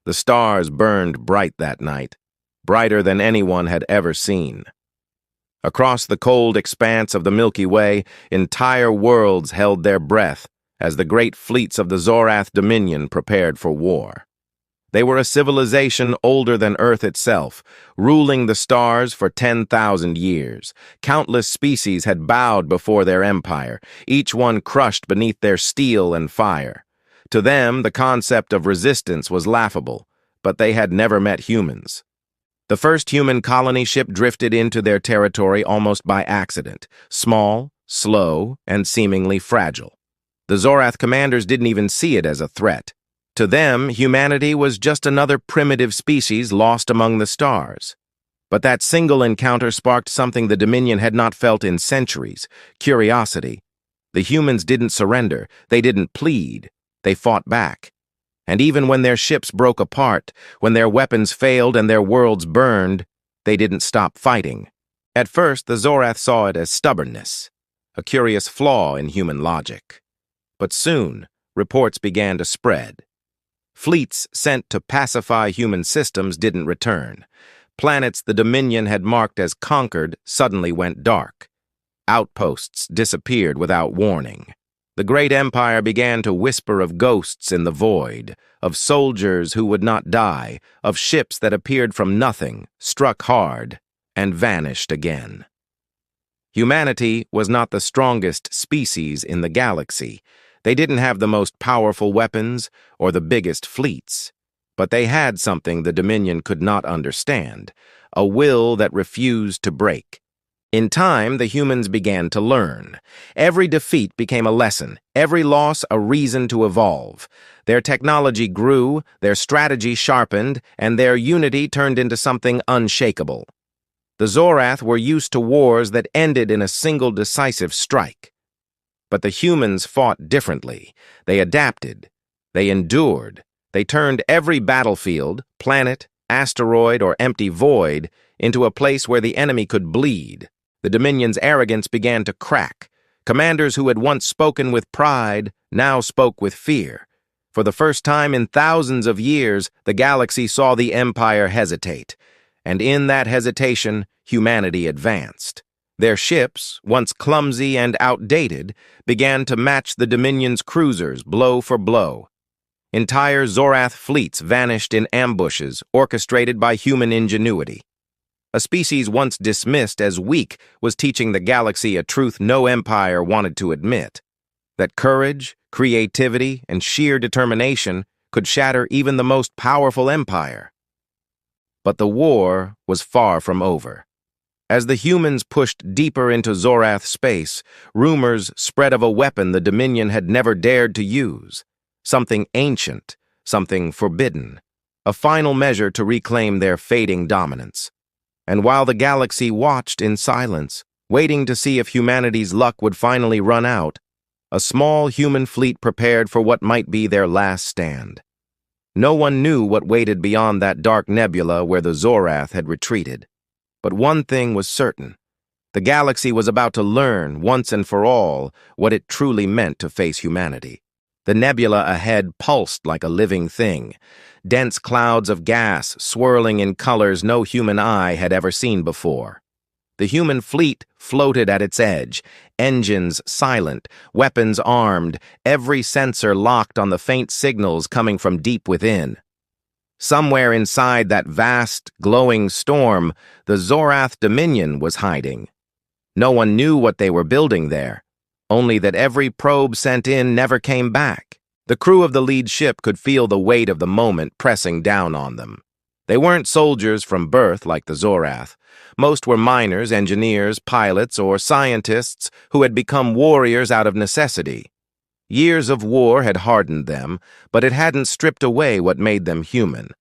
The stars burned bright that night, brighter than anyone had ever seen. Across the cold expanse of the Milky Way, entire worlds held their breath as the great fleets of the Zorath Dominion prepared for war. They were a civilization older than Earth itself, ruling the stars for 10,000 years. Countless species had bowed before their empire, each one crushed beneath their steel and fire. To them, the concept of resistance was laughable, but they had never met humans. The first human colony ship drifted into their territory almost by accident, small, slow, and seemingly fragile. The Zorath commanders didn't even see it as a threat. To them, humanity was just another primitive species lost among the stars. But that single encounter sparked something the Dominion had not felt in centuries: curiosity. The humans didn't surrender, they didn't plead, they fought back. And even when their ships broke apart, when their weapons failed and their worlds burned, they didn't stop fighting. At first, the Zorath saw it as stubbornness, a curious flaw in human logic. But soon, reports began to spread. Fleets sent to pacify human systems didn't return. Planets the Dominion had marked as conquered suddenly went dark. Outposts disappeared without warning. The great empire began to whisper of ghosts in the void, of soldiers who would not die, of ships that appeared from nothing, struck hard, and vanished again. Humanity was not the strongest species in the galaxy. They didn't have the most powerful weapons or the biggest fleets, but they had something the Dominion could not understand, a will that refused to break. In time, the humans began to learn. Every defeat became a lesson, every loss a reason to evolve. Their technology grew, their strategy sharpened, and their unity turned into something unshakable. The Zorath were used to wars that ended in a single decisive strike. But the humans fought differently. They adapted. They endured. They turned every battlefield, planet, asteroid, or empty void into a place where the enemy could bleed. The Dominion's arrogance began to crack. Commanders who had once spoken with pride now spoke with fear. For the first time in thousands of years, the galaxy saw the Empire hesitate. And in that hesitation, humanity advanced. Their ships, once clumsy and outdated, began to match the Dominion's cruisers blow for blow. Entire Zorath fleets vanished in ambushes orchestrated by human ingenuity. A species once dismissed as weak was teaching the galaxy a truth no empire wanted to admit: that courage, creativity, and sheer determination could shatter even the most powerful empire. But the war was far from over. As the humans pushed deeper into Zorath space, rumors spread of a weapon the Dominion had never dared to use. Something ancient, something forbidden. A final measure to reclaim their fading dominance. And while the galaxy watched in silence, waiting to see if humanity's luck would finally run out, a small human fleet prepared for what might be their last stand. No one knew what waited beyond that dark nebula where the Zorath had retreated. But one thing was certain. The galaxy was about to learn, once and for all, what it truly meant to face humanity. The nebula ahead pulsed like a living thing, dense clouds of gas swirling in colors no human eye had ever seen before. The human fleet floated at its edge, engines silent, weapons armed, every sensor locked on the faint signals coming from deep within. Somewhere inside that vast, glowing storm, the Zorath Dominion was hiding. No one knew what they were building there, only that every probe sent in never came back. The crew of the lead ship could feel the weight of the moment pressing down on them. They weren't soldiers from birth like the Zorath. Most were miners, engineers, pilots, or scientists who had become warriors out of necessity. Years of war had hardened them, but it hadn't stripped away what made them human.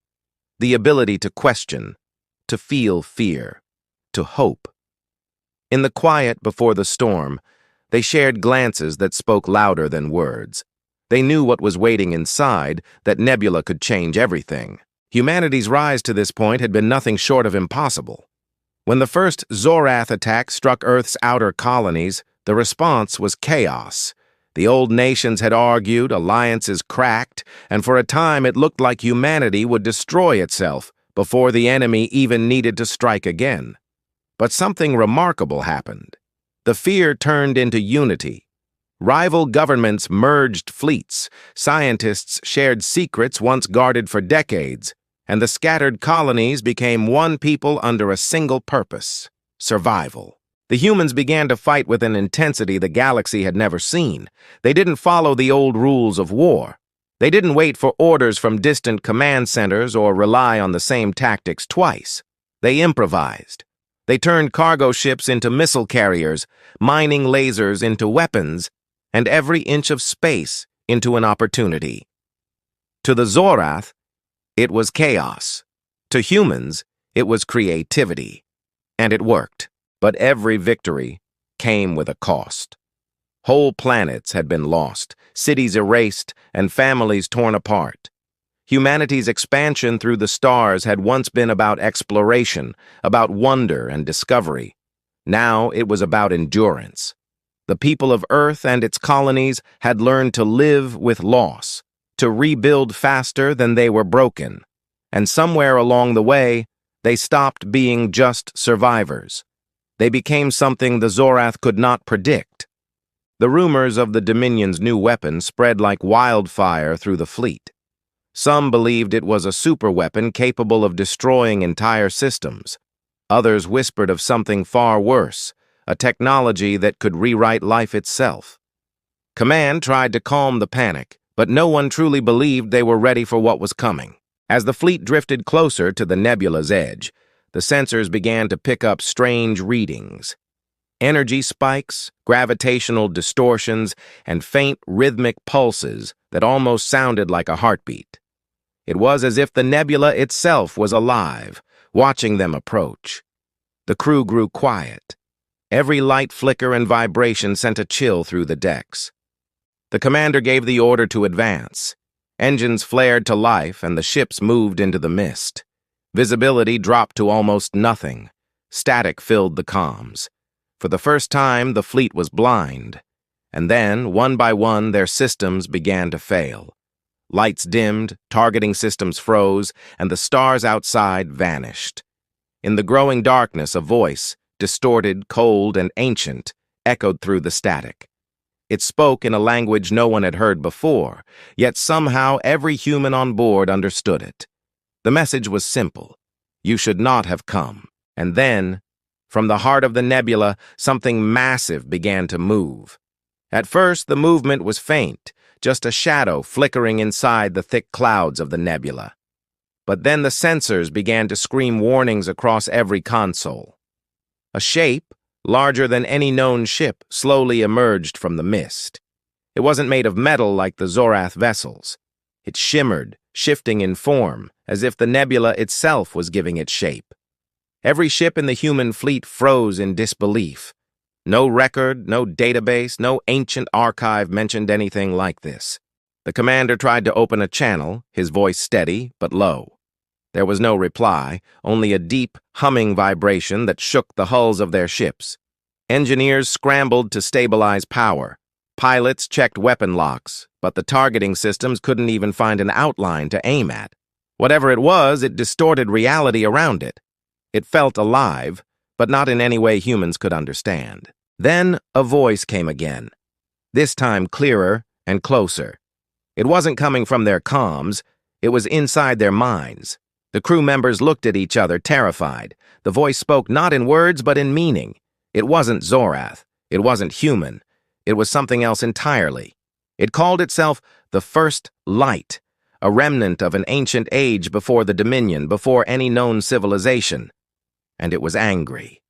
The ability to question, to feel fear, to hope. In the quiet before the storm, they shared glances that spoke louder than words. They knew what was waiting inside, that nebula could change everything. Humanity's rise to this point had been nothing short of impossible. When the first Zorath attack struck Earth's outer colonies, the response was chaos. The old nations had argued, alliances cracked, and for a time it looked like humanity would destroy itself before the enemy even needed to strike again. But something remarkable happened. The fear turned into unity. Rival governments merged fleets, scientists shared secrets once guarded for decades, and the scattered colonies became one people under a single purpose: survival. The humans began to fight with an intensity the galaxy had never seen. They didn't follow the old rules of war. They didn't wait for orders from distant command centers or rely on the same tactics twice. They improvised. They turned cargo ships into missile carriers, mining lasers into weapons, and every inch of space into an opportunity. To the Zorath, it was chaos. To humans, it was creativity. And it worked. But every victory came with a cost. Whole planets had been lost, cities erased, and families torn apart. Humanity's expansion through the stars had once been about exploration, about wonder and discovery. Now it was about endurance. The people of Earth and its colonies had learned to live with loss, to rebuild faster than they were broken. And somewhere along the way, they stopped being just survivors. They became something the Zorath could not predict. The rumors of the Dominion's new weapon spread like wildfire through the fleet. Some believed it was a superweapon capable of destroying entire systems. Others whispered of something far worse, a technology that could rewrite life itself. Command tried to calm the panic, but no one truly believed they were ready for what was coming. As the fleet drifted closer to the nebula's edge, the sensors began to pick up strange readings. Energy spikes, gravitational distortions, and faint rhythmic pulses that almost sounded like a heartbeat. It was as if the nebula itself was alive, watching them approach. The crew grew quiet. Every light flicker and vibration sent a chill through the decks. The commander gave the order to advance. Engines flared to life and the ships moved into the mist. Visibility dropped to almost nothing. Static filled the comms. For the first time, the fleet was blind. And then, one by one, their systems began to fail. Lights dimmed, targeting systems froze, and the stars outside vanished. In the growing darkness, a voice, distorted, cold, and ancient, echoed through the static. It spoke in a language no one had heard before, yet somehow every human on board understood it. The message was simple. You should not have come. And then, from the heart of the nebula, something massive began to move. At first, the movement was faint, just a shadow flickering inside the thick clouds of the nebula. But then the sensors began to scream warnings across every console. A shape, larger than any known ship, slowly emerged from the mist. It wasn't made of metal like the Zorath vessels. It shimmered, shifting in form, as if the nebula itself was giving it shape. Every ship in the human fleet froze in disbelief. No record, no database, no ancient archive mentioned anything like this. The commander tried to open a channel, his voice steady but low. There was no reply, only a deep, humming vibration that shook the hulls of their ships. Engineers scrambled to stabilize power. Pilots checked weapon locks, but the targeting systems couldn't even find an outline to aim at. Whatever it was, it distorted reality around it. It felt alive, but not in any way humans could understand. Then a voice came again, this time clearer and closer. It wasn't coming from their comms, it was inside their minds. The crew members looked at each other, terrified. The voice spoke not in words, but in meaning. It wasn't Zorath. It wasn't human. It was something else entirely. It called itself the First Light, a remnant of an ancient age before the Dominion, before any known civilization. And it was angry.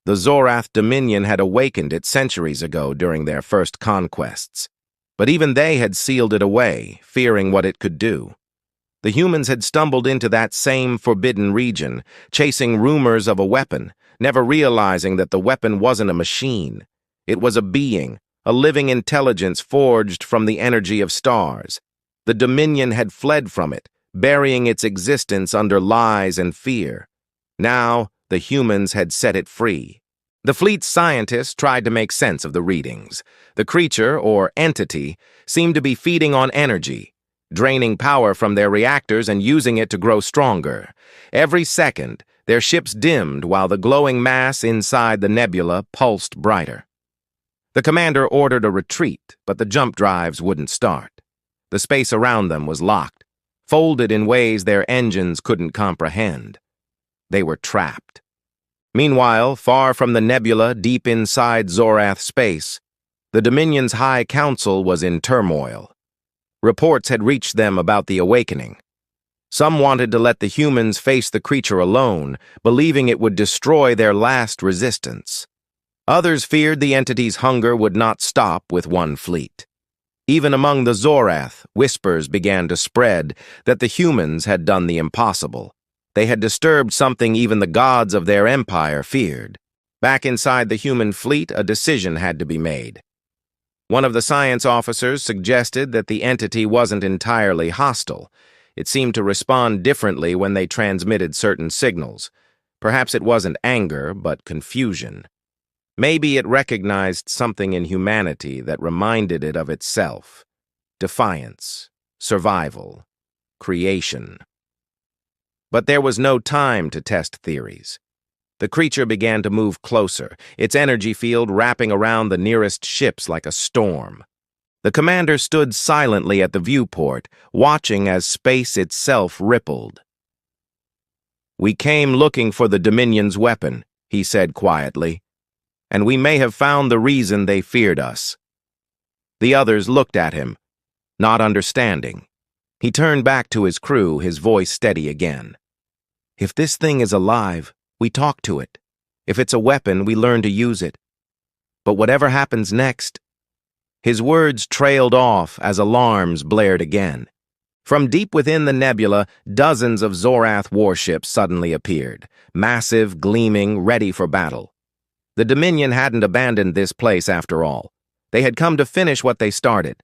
The Zorath Dominion had awakened it centuries ago during their first conquests. But even they had sealed it away, fearing what it could do. The humans had stumbled into that same forbidden region, chasing rumors of a weapon, never realizing that the weapon wasn't a machine. It was a being, a living intelligence forged from the energy of stars. The Dominion had fled from it, burying its existence under lies and fear. Now, the humans had set it free. The fleet's scientists tried to make sense of the readings. The creature, or entity, seemed to be feeding on energy, draining power from their reactors and using it to grow stronger. Every second, their ships dimmed while the glowing mass inside the nebula pulsed brighter. The commander ordered a retreat, but the jump drives wouldn't start. The space around them was locked, folded in ways their engines couldn't comprehend. They were trapped. Meanwhile, far from the nebula deep inside Zorath space, the Dominion's High Council was in turmoil. Reports had reached them about the awakening. Some wanted to let the humans face the creature alone, believing it would destroy their last resistance. Others feared the entity's hunger would not stop with one fleet. Even among the Zorath, whispers began to spread that the humans had done the impossible. They had disturbed something even the gods of their empire feared. Back inside the human fleet, a decision had to be made. One of the science officers suggested that the entity wasn't entirely hostile. It seemed to respond differently when they transmitted certain signals. Perhaps it wasn't anger, but confusion. Maybe it recognized something in humanity that reminded it of itself. Defiance, survival, creation. But there was no time to test theories. The creature began to move closer, its energy field wrapping around the nearest ships like a storm. The commander stood silently at the viewport, watching as space itself rippled. "We came looking for the Dominion's weapon," he said quietly, "and we may have found the reason they feared us." The others looked at him, not understanding. He turned back to his crew, his voice steady again. "If this thing is alive, we talk to it. If it's a weapon, we learn to use it. But whatever happens next..." His words trailed off as alarms blared again. From deep within the nebula, dozens of Zorath warships suddenly appeared, massive, gleaming, ready for battle. The Dominion hadn't abandoned this place after all. They had come to finish what they started.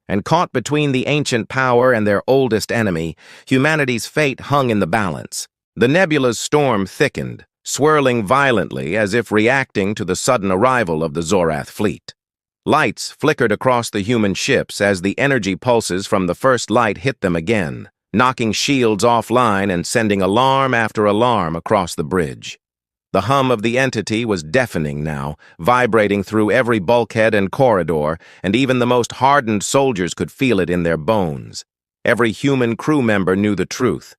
And caught between the ancient power and their oldest enemy, humanity's fate hung in the balance. The nebula's storm thickened, swirling violently as if reacting to the sudden arrival of the Zorath fleet. Lights flickered across the human ships as the energy pulses from the first light hit them again, knocking shields offline and sending alarm after alarm across the bridge. The hum of the entity was deafening now, vibrating through every bulkhead and corridor, and even the most hardened soldiers could feel it in their bones. Every human crew member knew the truth.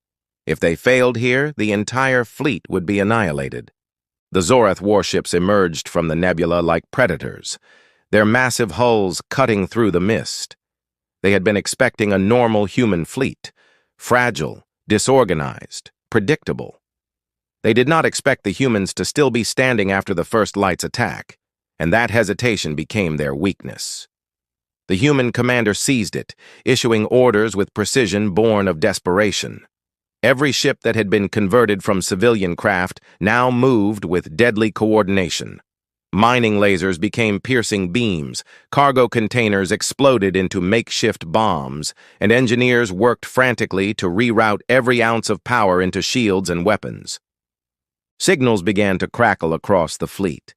If they failed here, the entire fleet would be annihilated. The Zorath warships emerged from the nebula like predators, their massive hulls cutting through the mist. They had been expecting a normal human fleet, fragile, disorganized, predictable. They did not expect the humans to still be standing after the first light's attack, and that hesitation became their weakness. The human commander seized it, issuing orders with precision born of desperation. Every ship that had been converted from civilian craft now moved with deadly coordination. Mining lasers became piercing beams, cargo containers exploded into makeshift bombs, and engineers worked frantically to reroute every ounce of power into shields and weapons. Signals began to crackle across the fleet.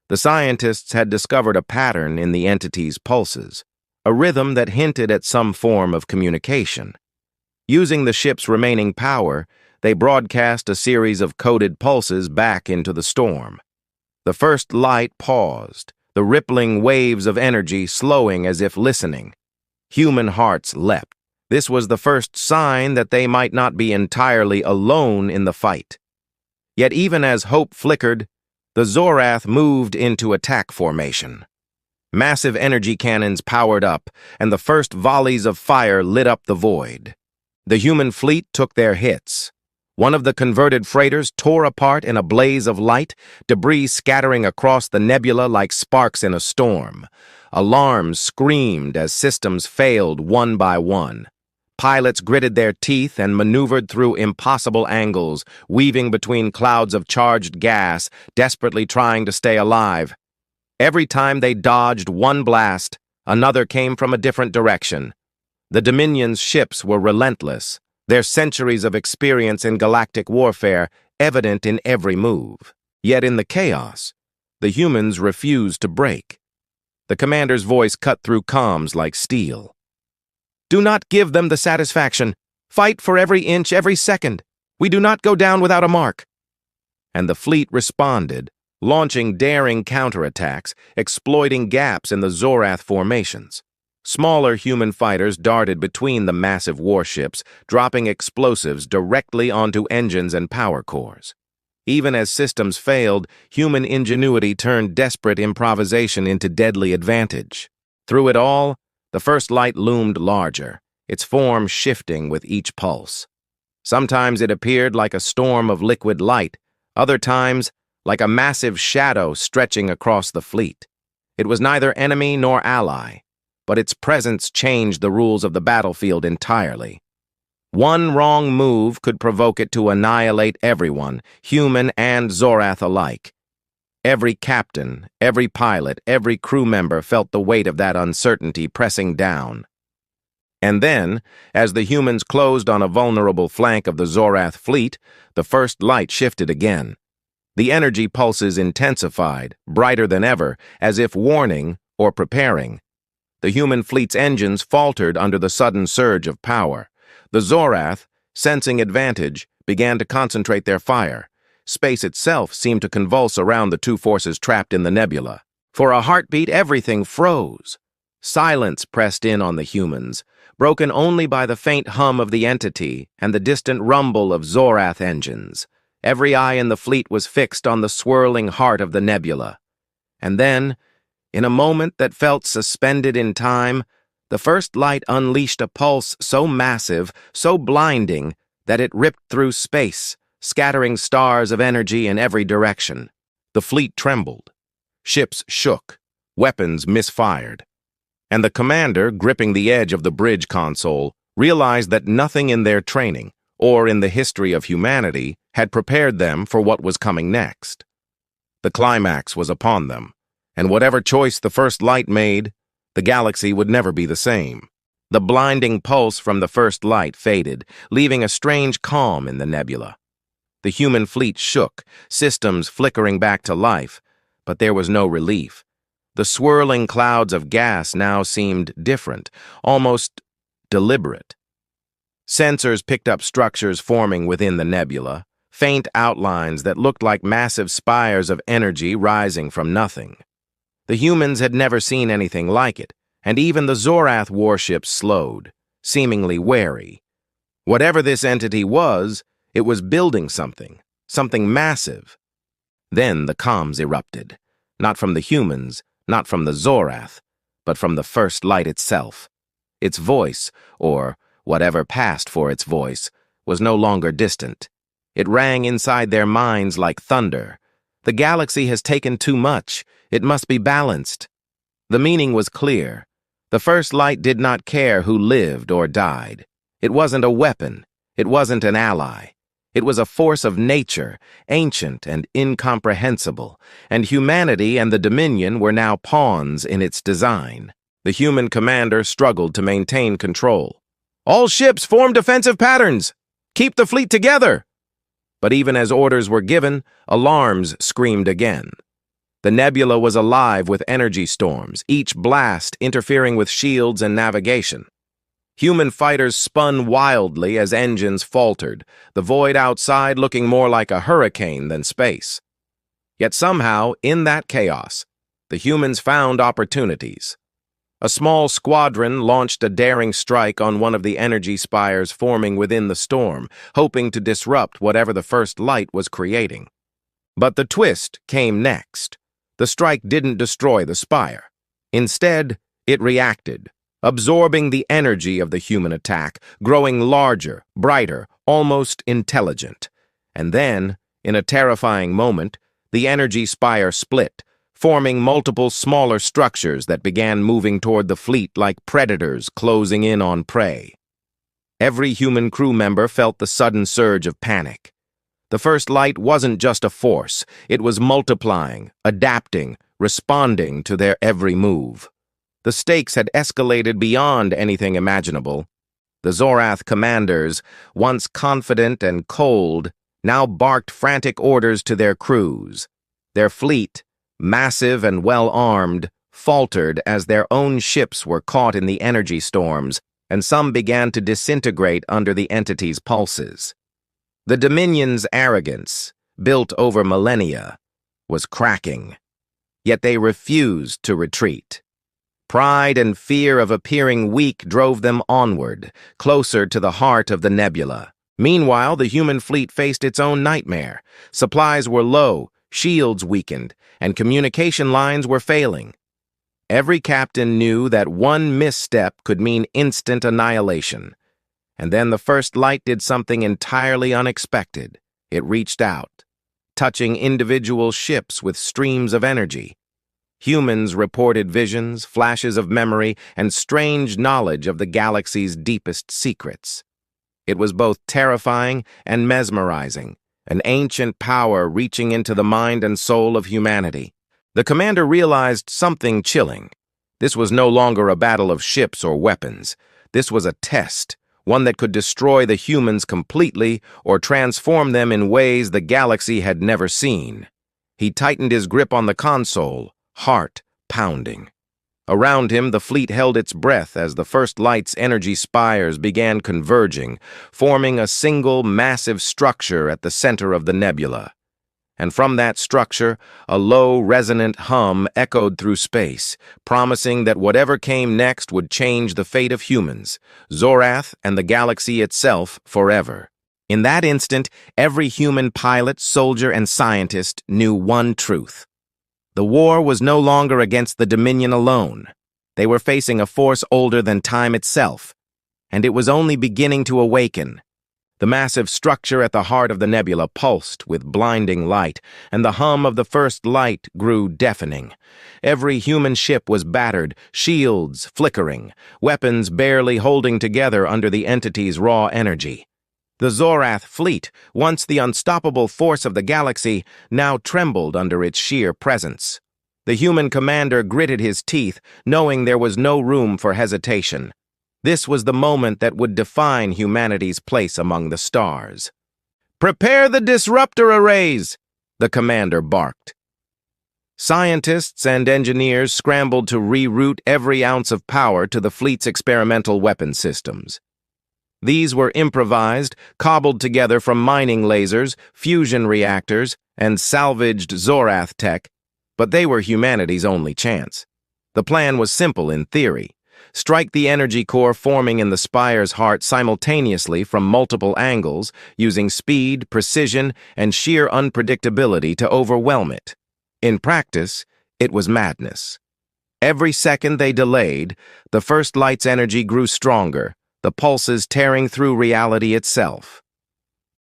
The scientists had discovered a pattern in the entity's pulses, a rhythm that hinted at some form of communication. Using the ship's remaining power, they broadcast a series of coded pulses back into the storm. The first light paused, the rippling waves of energy slowing as if listening. Human hearts leapt. This was the first sign that they might not be entirely alone in the fight. Yet even as hope flickered, the Zorath moved into attack formation. Massive energy cannons powered up, and the first volleys of fire lit up the void. The human fleet took their hits. One of the converted freighters tore apart in a blaze of light, debris scattering across the nebula like sparks in a storm. Alarms screamed as systems failed one by one. Pilots gritted their teeth and maneuvered through impossible angles, weaving between clouds of charged gas, desperately trying to stay alive. Every time they dodged one blast, another came from a different direction. The Dominion's ships were relentless, their centuries of experience in galactic warfare evident in every move. Yet in the chaos, The humans refused to break. The commander's voice cut through comms like steel. "Do not give them the satisfaction. Fight for every inch, every second. We do not go down without a mark." And the fleet responded, launching daring counterattacks, exploiting gaps in the Zorath formations. Smaller human fighters darted between the massive warships, dropping explosives directly onto engines and power cores. Even as systems failed, human ingenuity turned desperate improvisation into deadly advantage. Through it all, the first light loomed larger, its form shifting with each pulse. Sometimes it appeared like a storm of liquid light, other times like a massive shadow stretching across the fleet. It was neither enemy nor ally, but its presence changed the rules of the battlefield entirely. One wrong move could provoke it to annihilate everyone, human and Zorath alike. Every captain, every pilot, every crew member felt the weight of that uncertainty pressing down. And then, as the humans closed on a vulnerable flank of the Zorath fleet, the first light shifted again. The energy pulses intensified, brighter than ever, as if warning or preparing. The human fleet's engines faltered under the sudden surge of power. The Zorath, sensing advantage, began to concentrate their fire. Space itself seemed to convulse around the two forces trapped in the nebula. For a heartbeat, everything froze. Silence pressed in on the humans, broken only by the faint hum of the entity and the distant rumble of Zorath engines. Every eye in the fleet was fixed on the swirling heart of the nebula. And then, in a moment that felt suspended in time, the first light unleashed a pulse so massive, so blinding, that it ripped through space, scattering stars of energy in every direction. The fleet trembled. Ships shook. Weapons misfired. And the commander, gripping the edge of the bridge console, realized that nothing in their training, or in the history of humanity, had prepared them for what was coming next. The climax was upon them, and whatever choice the first light made, the galaxy would never be the same. The blinding pulse from the first light faded, leaving a strange calm in the nebula. The human fleet shook, systems flickering back to life, but there was no relief. The swirling clouds of gas now seemed different, almost deliberate. Sensors picked up structures forming within the nebula, faint outlines that looked like massive spires of energy rising from nothing. The humans had never seen anything like it, and even the Zorath warships slowed, seemingly wary. Whatever this entity was, it was building something massive. Then the comms erupted, not from the humans, not from the Zorath, but from the first light itself. Its voice, or whatever passed for its voice, was no longer distant. It rang inside their minds like thunder. The galaxy has taken too much. It must be balanced. The meaning was clear. The first light did not care who lived or died. It wasn't a weapon. It wasn't an ally. It was a force of nature, ancient and incomprehensible, and humanity and the Dominion were now pawns in its design. The human commander struggled to maintain control. "All ships form defensive patterns! Keep the fleet together!" But even as orders were given, alarms screamed again. The nebula was alive with energy storms, each blast interfering with shields and navigation. Human fighters spun wildly as engines faltered, the void outside looking more like a hurricane than space. Yet somehow, in that chaos, the humans found opportunities. A small squadron launched a daring strike on one of the energy spires forming within the storm, hoping to disrupt whatever the first light was creating. But the twist came next. The strike didn't destroy the spire. Instead, it reacted, absorbing the energy of the human attack, growing larger, brighter, almost intelligent. And then, in a terrifying moment, the energy spire split, forming multiple smaller structures that began moving toward the fleet like predators closing in on prey. Every human crew member felt the sudden surge of panic. The first light wasn't just a force, it was multiplying, adapting, responding to their every move. The stakes had escalated beyond anything imaginable. The Zorath commanders, once confident and cold, now barked frantic orders to their crews. Their fleet, massive and well-armed, faltered as their own ships were caught in the energy storms, and some began to disintegrate under the entity's pulses. The Dominion's arrogance, built over millennia, was cracking, yet they refused to retreat. Pride and fear of appearing weak drove them onward, closer to the heart of the nebula. Meanwhile, the human fleet faced its own nightmare. Supplies were low, shields weakened, and communication lines were failing. Every captain knew that one misstep could mean instant annihilation. And then the first light did something entirely unexpected. It reached out, touching individual ships with streams of energy. Humans reported visions, flashes of memory, and strange knowledge of the galaxy's deepest secrets. It was both terrifying and mesmerizing, an ancient power reaching into the mind and soul of humanity. The commander realized something chilling. This was no longer a battle of ships or weapons. This was a test, one that could destroy the humans completely or transform them in ways the galaxy had never seen. He tightened his grip on the console, heart pounding. Around him, the fleet held its breath as the first light's energy spires began converging, forming a single massive structure at the center of the nebula. And from that structure, a low, resonant hum echoed through space, promising that whatever came next would change the fate of humans, Zorath, and the galaxy itself forever. In that instant, every human pilot, soldier, and scientist knew one truth. The war was no longer against the Dominion alone. They were facing a force older than time itself, and it was only beginning to awaken. The massive structure at the heart of the nebula pulsed with blinding light, and the hum of the first light grew deafening. Every human ship was battered, shields flickering, weapons barely holding together under the entity's raw energy. The Zorath fleet, once the unstoppable force of the galaxy, now trembled under its sheer presence. The human commander gritted his teeth, knowing there was no room for hesitation. This was the moment that would define humanity's place among the stars. "Prepare the disruptor arrays!" the commander barked. Scientists and engineers scrambled to reroute every ounce of power to the fleet's experimental weapon systems. These were improvised, cobbled together from mining lasers, fusion reactors, and salvaged Zorath tech, but they were humanity's only chance. The plan was simple in theory. Strike the energy core forming in the spire's heart simultaneously from multiple angles, using speed, precision, and sheer unpredictability to overwhelm it. In practice, it was madness. Every second they delayed, the first light's energy grew stronger, the pulses tearing through reality itself.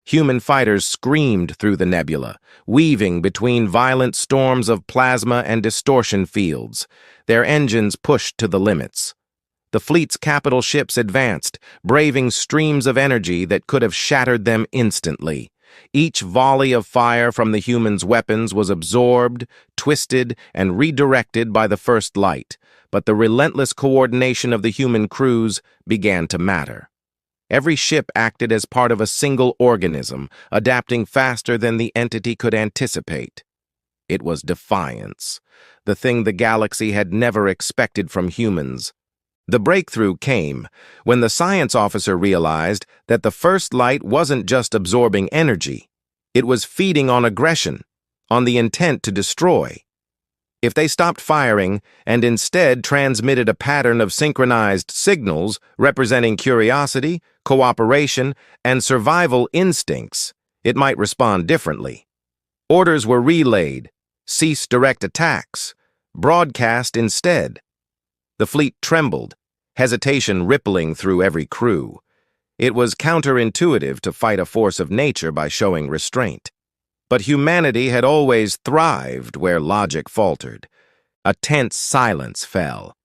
Human fighters screamed through the nebula, weaving between violent storms of plasma and distortion fields, their engines pushed to the limits. The fleet's capital ships advanced, braving streams of energy that could have shattered them instantly. Each volley of fire from the humans' weapons was absorbed, twisted, and redirected by the first light, but the relentless coordination of the human crews began to matter. Every ship acted as part of a single organism, adapting faster than the entity could anticipate. It was defiance, the thing the galaxy had never expected from humans. The breakthrough came when the science officer realized that the first light wasn't just absorbing energy, it was feeding on aggression, on the intent to destroy. If they stopped firing and instead transmitted a pattern of synchronized signals representing curiosity, cooperation, and survival instincts, it might respond differently. Orders were relayed, cease direct attacks, broadcast instead. The fleet trembled, hesitation rippling through every crew. It was counterintuitive to fight a force of nature by showing restraint. But humanity had always thrived where logic faltered. A tense silence fell.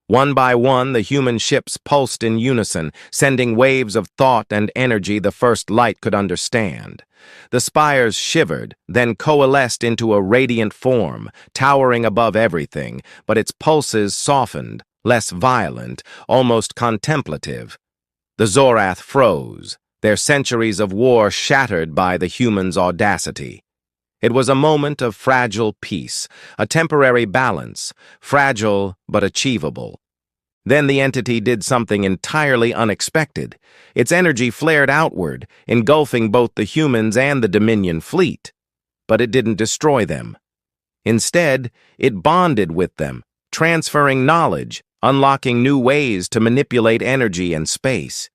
One by one, the human ships pulsed in unison, sending waves of thought and energy the first light could understand. The spires shivered, then coalesced into a radiant form, towering above everything, but its pulses softened, less violent, almost contemplative. The Zorath froze, their centuries of war shattered by the humans' audacity. It was a moment of fragile peace, a temporary balance, fragile but achievable. Then the entity did something entirely unexpected. Its energy flared outward, engulfing both the humans and the Dominion fleet. But it didn't destroy them. Instead, it bonded with them, transferring knowledge, unlocking new ways to manipulate energy and space.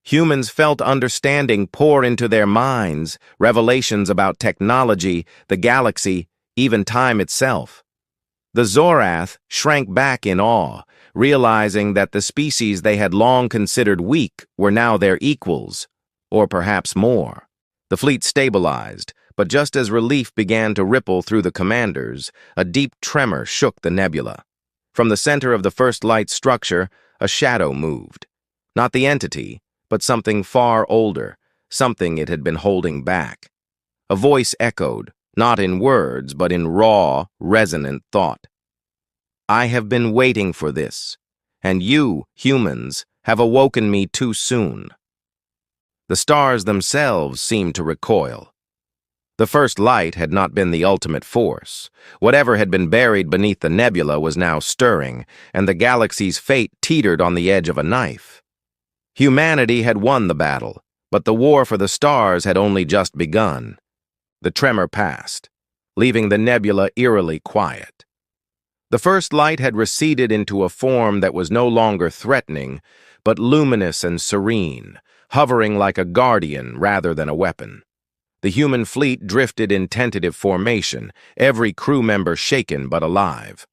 Humans felt understanding pour into their minds, revelations about technology, the galaxy, even time itself. The Zorath shrank back in awe, realizing that the species they had long considered weak were now their equals, or perhaps more. The fleet stabilized, but just as relief began to ripple through the commanders, a deep tremor shook the nebula. From the center of the first light structure, a shadow moved. Not the entity, but something far older, something it had been holding back. A voice echoed, not in words, but in raw, resonant thought. "I have been waiting for this, and you, humans, have awoken me too soon." The stars themselves seemed to recoil. The first light had not been the ultimate force. Whatever had been buried beneath the nebula was now stirring, and the galaxy's fate teetered on the edge of a knife. Humanity had won the battle, but the war for the stars had only just begun. The tremor passed, leaving the nebula eerily quiet. The first light had receded into a form that was no longer threatening, but luminous and serene, hovering like a guardian rather than a weapon. The human fleet drifted in tentative formation, every crew member shaken but alive.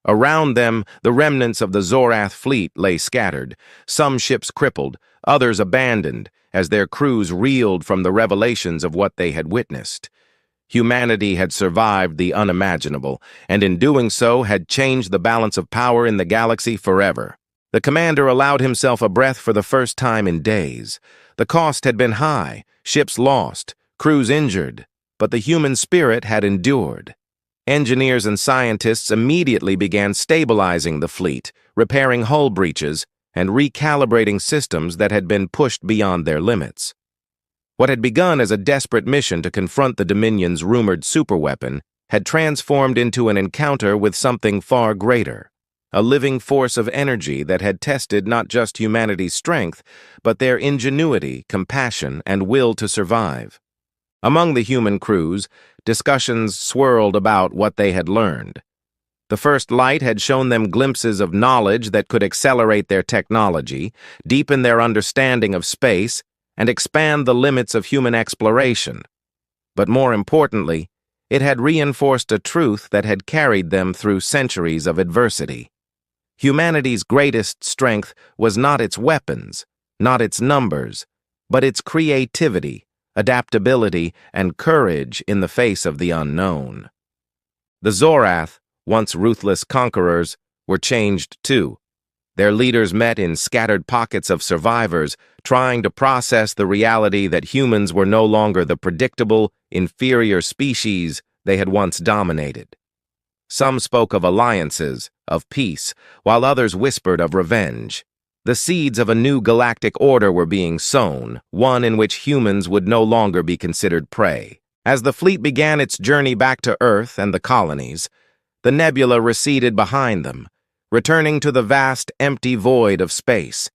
Around them, the remnants of the Zorath fleet lay scattered, some ships crippled, others abandoned, as their crews reeled from the revelations of what they had witnessed. Humanity had survived the unimaginable, and in doing so had changed the balance of power in the galaxy forever. The commander allowed himself a breath for the first time in days. The cost had been high, ships lost, crews injured, but the human spirit had endured. Engineers and scientists immediately began stabilizing the fleet, repairing hull breaches, and recalibrating systems that had been pushed beyond their limits. What had begun as a desperate mission to confront the Dominion's rumored superweapon had transformed into an encounter with something far greater, a living force of energy that had tested not just humanity's strength, but their ingenuity, compassion, and will to survive. Among the human crews, discussions swirled about what they had learned. The first light had shown them glimpses of knowledge that could accelerate their technology, deepen their understanding of space, and expand the limits of human exploration. But more importantly, it had reinforced a truth that had carried them through centuries of adversity. Humanity's greatest strength was not its weapons, not its numbers, but its creativity, adaptability, and courage in the face of the unknown. The Zorath, once ruthless conquerors, were changed too. Their leaders met in scattered pockets of survivors, trying to process the reality that humans were no longer the predictable, inferior species they had once dominated. Some spoke of alliances, of peace, while others whispered of revenge. The seeds of a new galactic order were being sown, one in which humans would no longer be considered prey. As the fleet began its journey back to Earth and the colonies, the nebula receded behind them, returning to the vast, empty void of space.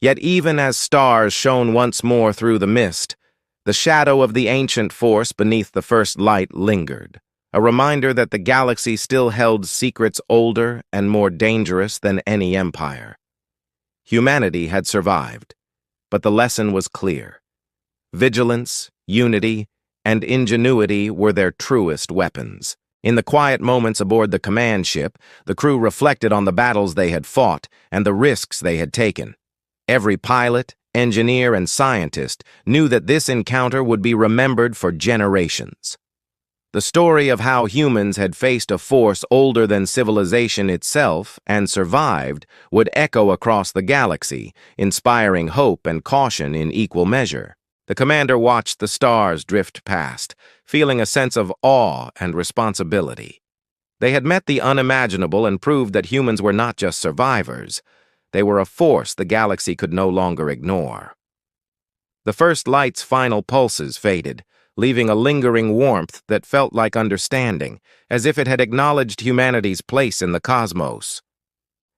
Yet even as stars shone once more through the mist, the shadow of the ancient force beneath the first light lingered, a reminder that the galaxy still held secrets older and more dangerous than any empire. Humanity had survived, but the lesson was clear. Vigilance, unity, and ingenuity were their truest weapons. In the quiet moments aboard the command ship, the crew reflected on the battles they had fought and the risks they had taken. Every pilot, engineer, and scientist knew that this encounter would be remembered for generations. The story of how humans had faced a force older than civilization itself and survived would echo across the galaxy, inspiring hope and caution in equal measure. The commander watched the stars drift past, feeling a sense of awe and responsibility. They had met the unimaginable and proved that humans were not just survivors. They were a force the galaxy could no longer ignore. The first light's final pulses faded, leaving a lingering warmth that felt like understanding, as if it had acknowledged humanity's place in the cosmos.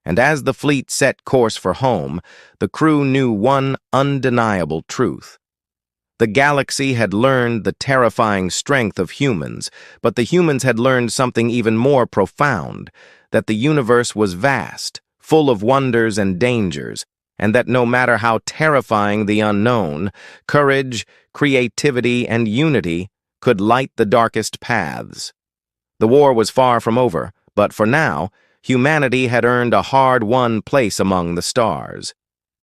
And as the fleet set course for home, the crew knew one undeniable truth. The galaxy had learned the terrifying strength of humans, but the humans had learned something even more profound, that the universe was vast, full of wonders and dangers, and that no matter how terrifying the unknown, courage, creativity, and unity could light the darkest paths. The war was far from over, but for now, humanity had earned a hard-won place among the stars.